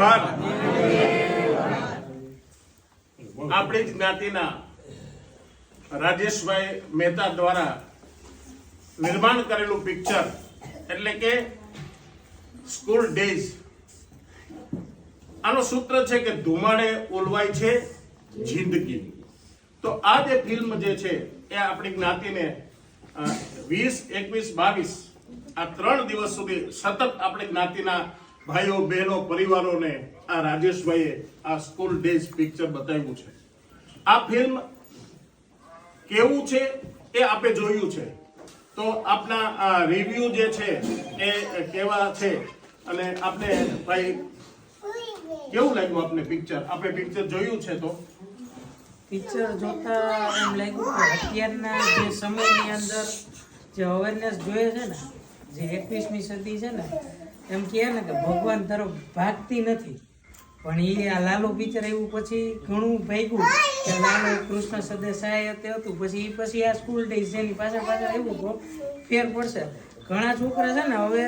જોહાર। આપણી જ જ્ઞાતિના રાજેશભાઈ મહેતા દ્વારા નિર્માણ કરેલું પિક્ચર એટલે કે સ્કૂલ ડેઝ। આનો સૂત્ર છે કે ધુમાડે ઓલવાય છે જિંદગી। તો આ જે ફિલ્મ જે છે એ આપણી જ્ઞાતિને 20, 21, 22 આ 3 દિવસ સુધી સતત આપણી જ્ઞાતિના ભાઈઓ બહેનો પરિવારોને આ રાજેશભાઈએ આ સ્કૂલ ડેઝ પિક્ચર બતાવ્યું છે। આ ફિલ્મ કેવું છે એ આપે જોયું છે, તો આપના રિવ્યુ જે છે એ કેવા છે અને આપને ભાઈ કેવું લાગ્યું આપને પિક્ચર? આપણે પિક્ચર જોયું છે તો પિક્ચર જોતા એમ લાગ્યું કે અત્યારના જે સમયની અંદર જે અવેરનેસ જોઈએ છે ને, જે 21મી સદી છે ને, એમ કહે ને કે ભગવાન તરફ ભાગતી નથી, પણ એ આ લાલો પિક્ચર આવ્યું પછી ઘણું ભાગ્યું કે લાલો કૃષ્ણ સદે સહાય તે હતું, પછી આ સ્કૂલ ડેઝ જેની પાછળ આવ્યું તો ફેર પડશે। ઘણા છોકરા છે ને હવે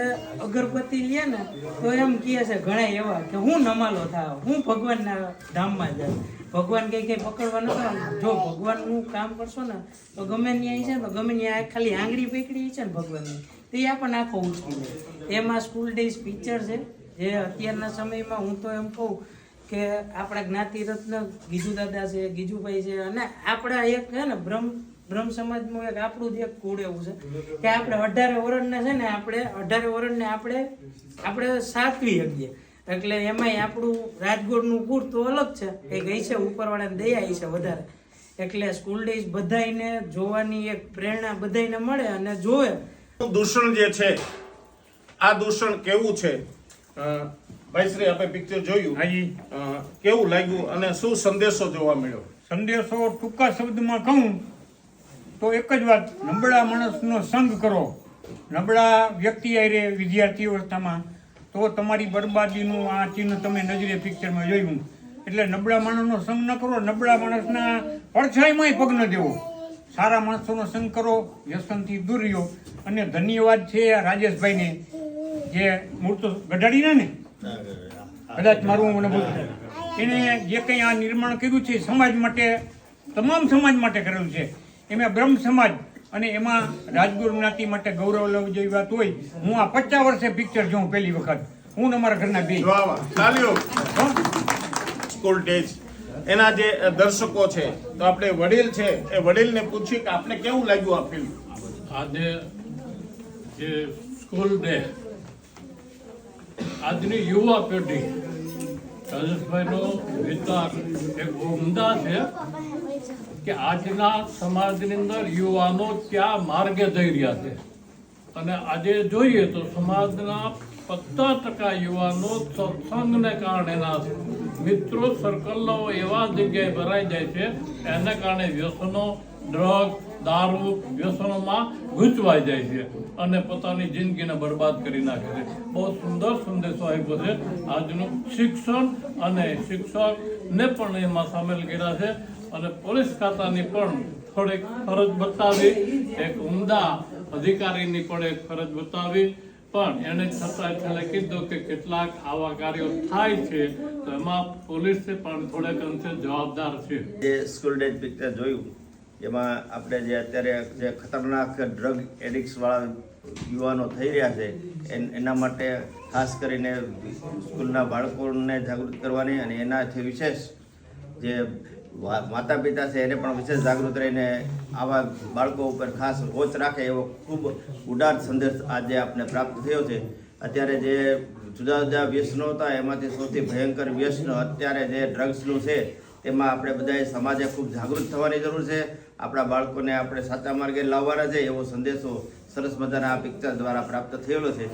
અગરબત્તી લે ને તો એમ કહે છે ઘણા એવા કે હું નમાલો થાવ, હું ભગવાનના ધામમાં જાઉં, ભગવાન કઈ પકડવા નથી। જો ભગવાનનું કામ કરશો ને તો ગમે ત્યાં છે, તો ગમે ત્યાં ખાલી આંગળી પકડી છે ને ભગવાનની, તો એ આપણને આખો ઉચકી લે। એમાં સ્કૂલ ડેઝ પિક્ચર છે જે અત્યારના સમયમાં હું તો એમ કહું કે આપણા જ્ઞાતિ રત્ન ગીજુ દાદા છે, ગીજુભાઈ છે, અને આપણા એક છે ને બ્રહ્મ સમાજનું એક આપણું જ એક કુળ એવું છે કે આપણે 18 વર્ષને છે ને આપણે સાચવી શકીએ। એટલે એમાંય આપણું રાજકોટનું કુળ તો અલગ છે, એ ગઈ છે ઉપરવાળાની દયા છે વધારે। એટલે સ્કૂલ ડેઝ બધાયને જોવાની એક પ્રેરણા બધાયને મળે અને જોવે। દૂષણ જે છે આ દૂષણ કેવું છે ભાઈ શ્રી આપણે પિક્ચર જોયું, હાજી કેવું લાગ્યું અને શું સંદેશો જોવા મળ્યો? સંદેશો ટૂંકા શબ્દમાં કહું તો એક જ વાત, નબળા માણસનો સંગ કરો। નબળા વ્યક્તિ આરે વિદ્યાર્થી અવસ્થામાં તો તમારી બરબાદીનું આ ચિહ્ન તમે નજરે પિક્ચરમાં જોયું। એટલે નબળા માણસનો સંગ ન કરો, નબળા માણસના પડછાઈમાંય પગ ન દેવો, સારા માણસોનો સંગ કરો, વ્યસનથી દૂર રહ્યો। અને ધન્યવાદ છે આ રાજેશભાઈને જે મૂર્તો ગઢાડીને ને કદાચ મારું મને બોલ એને જે કંઈ આ નિર્માણ કર્યું છે સમાજ માટે, તમામ સમાજ માટે કરેલું છે। એમાં બ્રહ્મ સમાજ અને એમાં રાજગુરુ જ્ઞાતિ માટે ગૌરવ લેવું જેવી વાત હોય। હું આ 50 વર્ષે પિક્ચર જોઉં પહેલી વખત, હું ને અમારા ઘરના બે। સ્કૂલ ડેઝ એના જે દર્શકો છે તો આપણે વડીલ છે એ વડીલને પૂછ્યું કે આપને કેવું લાગ્યું આ ફિલ્મ? આજે જે સ્કૂલ ડે, આજની યુવા પેઢી, રાજેશભાઈનો વિચાર એક ઉમદા છે કે આજના સમાજની અંદર યુવાનો ક્યાં માર્ગે જઈ રહ્યા છે। અને આજે જોઈએ તો સમાજના 50% યુવાનો સત્સંગને કારણે મિત્રો સર્કલનો એવા જગ્યાએ ભરાઈ જાય છે, એને કારણે વ્યસનો, ડ્રગ, દારૂ વ્યસનોમાં ગૂંચવાઈ જાય છે અને પોતાની જિંદગીને બરબાદ કરી નાખે છે। બહુ સુંદર સંદેશો આપ્યો છે। આજનું શિક્ષણ અને શિક્ષકને પણ એમાં સામેલ કર્યા છે અને પોલીસ ખાતાની પણ થોડીક ફરજ બતાવી, એક ઉમદા અધિકારીની પણ એક ફરજ બતાવી, પણ એને છતાં છેલ્લે કીધું કે કેટલાક આવા કાર્યો થાય છે તો એમાં પોલીસે પણ થોડેક અંશે જવાબદાર છે। જે સ્કૂલ ડેઝ પિક્ચર જોયું એમાં આપણે જે અત્યારે જે ખતરનાક ડ્રગ એડિક્ટ્સવાળા યુવાનો થઈ રહ્યા છે એના માટે ખાસ કરીને સ્કૂલના બાળકોને જાગૃત કરવાની અને એનાથી વિશેષ જે માતા પિતા છે એને પણ વિશેષ જાગૃત રહીને આવા બાળકો ઉપર ખાસ વોચ રાખે એવો ખૂબ ઉદાર સંદેશ આજે આપને પ્રાપ્ત થયો છે। અત્યારે જે જુદા જુદા વ્યસનો હતા એમાંથી સૌથી ભયંકર વ્યસન અત્યારે જે ડ્રગ્સનું છે તેમાં આપણે બધાએ સમાજે ખૂબ જાગૃત થવાની જરૂર છે। આપણા બાળકોને આપણે સાચા માર્ગે લાવવાના છે એવો સંદેશો સરસ મજાના આ પિક્ચર દ્વારા પ્રાપ્ત થયેલો છે।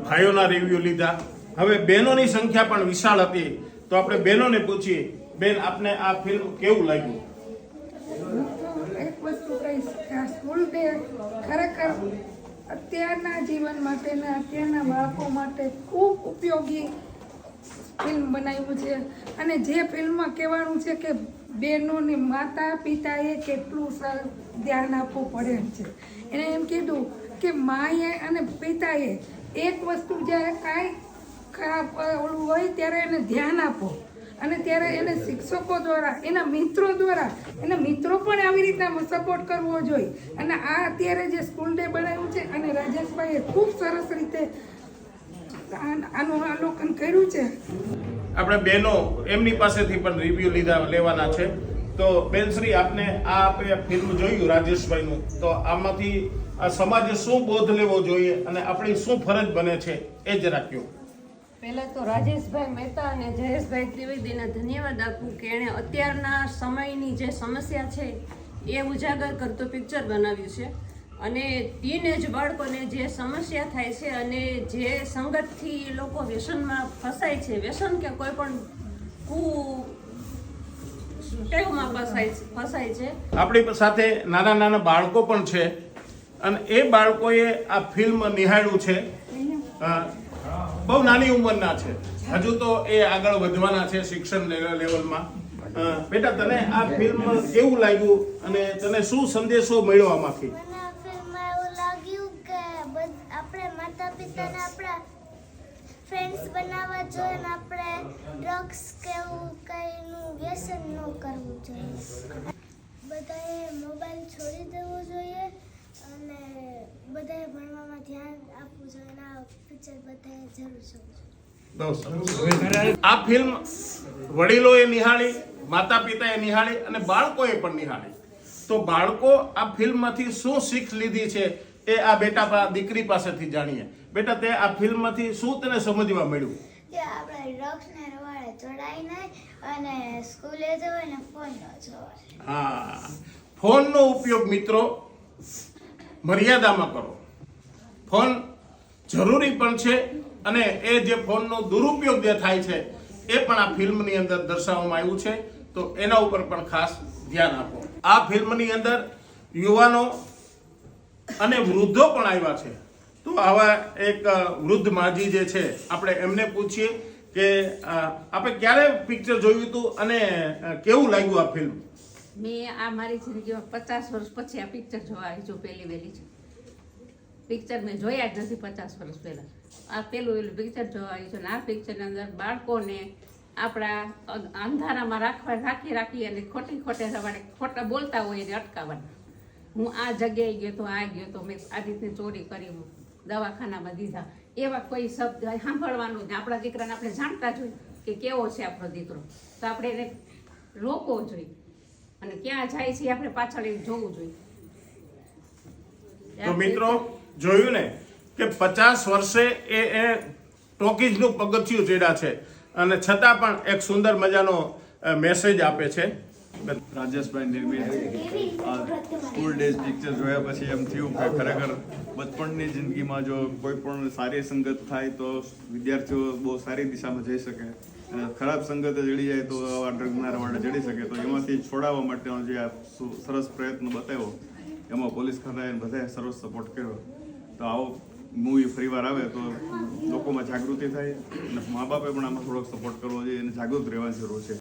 ભાઈઓના રિવ્યુ લીધા, હવે બહેનોની સંખ્યા પણ વિશાળ હતી, તો આપણે બહેનોને પૂછીએ, બેન આપને આ ફિલ્મ કેવું લાગ્યું? એક વસ્તુ કહીશ કે આ સ્કૂલ ડે ખરેખર અત્યારના જીવન માટે ને અત્યારના બાળકો માટે ખૂબ ઉપયોગી ફિલ્મ બનાવ્યું છે। અને જે ફિલ્મમાં કહેવાનું છે કે બહેનોને માતા પિતાએ કેટલું ધ્યાન આપવું પડે છે। એને એમ કીધું કે માએ અને પિતાએ એક વસ્તુ જ્યારે કાંઈ ખરાબ ઓલું હોય ત્યારે એને ધ્યાન આપો અને ત્યારે એને શિક્ષકો દ્વારા એના મિત્રો દ્વારા એના મિત્રો પણ આવી રીતના સપોર્ટ કરવો જોઈએ. અને આ અત્યારે જે સ્કૂલ ડે બનાવ્યું છે અને રાજેશભાઈએ ખૂબ સરસ રીતે આનું અવલોકન કર્યું છે. આપણે બહેનો એમની પાસેથી પણ રિવ્યુ લેવાના છે. તો બેનશ્રી, આપને આ આપણે ફિલ્મ જોયું રાજેશભાઈનું, તો આમાંથી આ સમાજે શું બોધ લેવો જોઈએ અને આપણી શું ફરજ બને છે એ જ રાખ્યો. પહેલા તો રાજેશભાઈ મહેતા અને જયેશભાઈ ત્રિવેદીને ધન્યવાદ આપું કે એણે અત્યારના સમયની જે સમસ્યા છે એ ઉજાગર કરતું પિક્ચર બનાવ્યું છે. અને ટીનેજ બાળકોને જે સમસ્યા થાય છે અને જે સંગતથી લોકો વ્યસનમાં ફસાય છે, વ્યસન કે કોઈ પણ ટેવમાં ફસાય છે. આપણી સાથે નાના નાના બાળકો પણ છે અને એ બાળકોએ આ ફિલ્મ નિહાળ્યું છે. બહુ નાની ઉંમરના છે, હજુ તો એ આગળ વધવાના છે શિક્ષણ લેવલમાં. બેટા, તને આ ફિલ્મ કેવું લાગ્યું અને તને શું સંદેશો મળ્યો આમાંથી? મને આ ફિલ્મમાં એવું લાગ્યું કે આપણે માતા પિતાને આપણા ફ્રેન્ડ્સ બનાવવા જોઈએ ને આપણે ડ્રગ્સ કે એવું કંઈનું વ્યસન ન કરવું જોઈએ. બધાએ મોબાઈલ છોડી દેવો જોઈએ અને બધાએ ભણવામાં ધ્યાન આપવું જોઈએ અને આ પિક્ચર બધાએ જરૂર જોવું. આ ફિલ્મ વડીલોએ નિહાળી, માતા પિતાએ નિહાળી અને બાળકોએ પણ નિહાળી. તો બાળકો આ ફિલ્મમાંથી શું શીખ લીધી છે એ આ બેટા દીકરી પાસેથી જાણીએ. બેટા, તે આ ફિલ્મમાંથી શું તને સમજવા મળ્યું? કે આપણે ડ્રગ્સને રવાડે ચડાય નહીં અને સ્કૂલે જવાય ને ફોન ન જોવાય. હા, ફોનનો ઉપયોગ મિત્રો મર્યાદામાં કરો. ફોન જરૂરી પણ છે અને એ જે ફોનનો દુરુપયોગ જે થાય છે એ પણ આ ફિલ્મની અંદર દર્શાવવામાં આવ્યું છે. તો એના ઉપર પણ ખાસ ધ્યાન આપો. આ ફિલ્મની અંદર યુવાનો અને વૃદ્ધો પણ આવ્યા છે. તો આવા એક વૃદ્ધ માજી જે છે, આપણે એમને પૂછીએ કે આપણે ક્યારે પિક્ચર જોયું હતું અને કેવું લાગ્યું આ ફિલ્મ? મેં આ મારી જિંદગીમાં 50 વર્ષ પછી આ પિક્ચર જોવા આવી છું. પહેલી વહેલી છે. પિક્ચર મેં જોયા જ નથી 50 વર્ષ પહેલાં. આ પહેલું પિક્ચર જોવા આવી છું. અને આ પિક્ચરની અંદર બાળકોને આપણા અંધારામાં રાખી અને ખોટે રવાડે ખોટા બોલતા હોય એને અટકાવવાના. હું આ જગ્યાએ ગયો તો આ ગયો તો મેં આ રીતની ચોરી કરી, દવાખાનામાં દીધા, એવા કોઈ શબ્દ સાંભળવાનું ને આપણા દીકરાને આપણે જાણતા જોઈએ કે કેવો છે આપણો દીકરો, તો આપણે એને રોકવો જોઈએ અને ક્યાં જાય છે આપણે પાછળ જોવું જોઈએ. તો મિત્રો, જોયું ને કે 50 વર્ષે એ ટોકીજનું પગથિયું ચડ્યા છે અને છતાં પણ એક સુંદર મજાનો મેસેજ આપે છે. રાજેશભાઈ નિર્મિત આ સ્કૂલ ડેઝ પિક્ચર જોયા પછી એમ થયું કે ખરેખર બચપણની જિંદગીમાં જો કોઈ પણ સારી સંગત થાય તો વિદ્યાર્થીઓ બહુ સારી દિશામાં જઈ શકે, અને ખરાબ સંગતે જડી જાય તો આવા ડ્રગના રવાડે જડી શકે. તો એમાંથી છોડાવવા માટેનો જે આ સરસ પ્રયત્ન બતાવ્યો એમાં પોલીસ ખાતાએ બધાએ સરસ સપોર્ટ કર્યો. તો આવો મૂવી ફરીવાર આવે તો લોકોમાં જાગૃતિ થાય અને મા બાપે પણ આમાં થોડોક સપોર્ટ કરવો જોઈએ અને જાગૃત રહેવાની જરૂર છે.